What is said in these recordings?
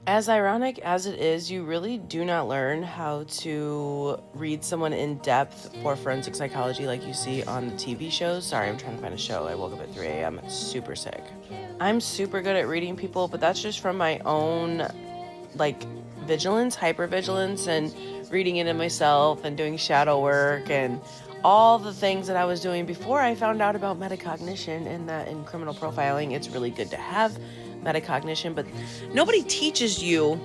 As ironic as it is, you really do not learn how to read someone in depth for forensic psychology like you see on the TV shows. Sorry, I'm trying to find a show. I woke up at 3 a.m. Super sick. I'm super good at reading people, but that's just from my own, like, vigilance, hypervigilance, and reading into myself and doing shadow work and all the things that I was doing before I found out about metacognition, and that in criminal profiling, it's really good to have metacognition, but nobody teaches you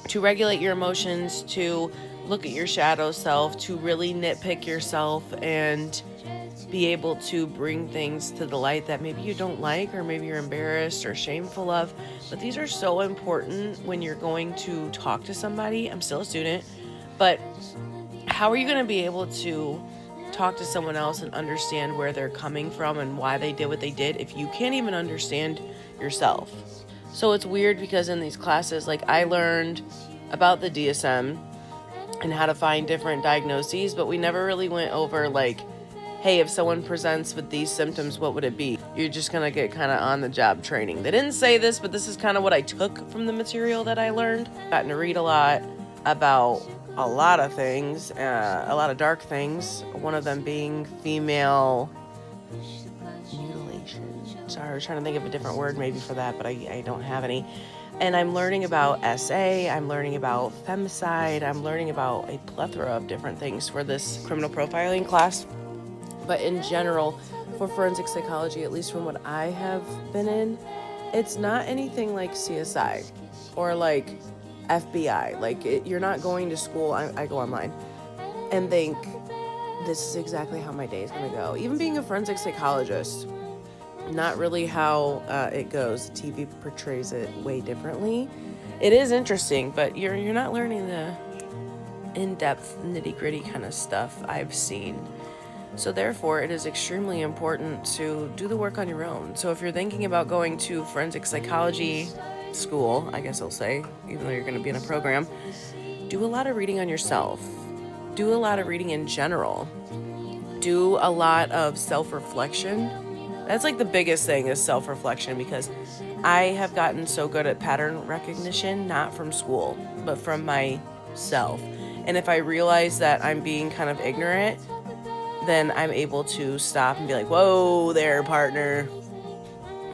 to regulate your emotions, to look at your shadow self, to really nitpick yourself and be able to bring things to the light that maybe you don't like, or maybe you're embarrassed or shameful of. But these are so important when you're going to talk to somebody. I'm still a student, but how are you going to be able to talk to someone else and understand where they're coming from and why they did what they did if you can't even understand yourself? So it's weird because in these classes, like, I learned about the DSM and how to find different diagnoses, but we never really went over, like, hey, if someone presents with these symptoms, what would it be? You're just gonna get kind of on the job training. They didn't say this, but this is kind of what I took from the material that I learned. Gotten to read a lot about a lot of things, a lot of dark things. One of them being female mutilation. Sorry, I was trying to think of a different word maybe for that, but I don't have any. And I'm learning about SA, I'm learning about femicide, I'm learning about a plethora of different things for this criminal profiling class. But in general, for forensic psychology, at least from what I have been in, it's not anything like CSI or like FBI. Like, you're not going to school. I go online and think, this is exactly how my day is going to go. Even being a forensic psychologist, not really how it goes. TV portrays it way differently. It is interesting, but you're not learning the in-depth, nitty-gritty kind of stuff I've seen. So therefore, it is extremely important to do the work on your own. So if you're thinking about going to forensic psychology school, I guess I'll say, even though you're going to be in a program, do a lot of reading on yourself. Do a lot of reading in general. Do a lot of self-reflection. That's like the biggest thing, is self-reflection, because I have gotten so good at pattern recognition, not from school, but from myself. And if I realize that I'm being kind of ignorant, then I'm able to stop and be like, whoa there, partner.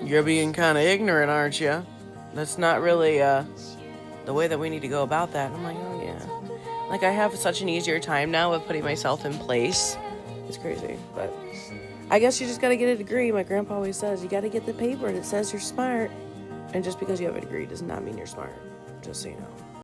You're being kind of ignorant, aren't you? That's not really the way that we need to go about that. And I'm like, oh yeah. Like, I have such an easier time now of putting myself in place. It's crazy, but I guess you just got to get a degree. My grandpa always says, you got to get the paper that says you're smart. And just because you have a degree does not mean you're smart. Just so you know.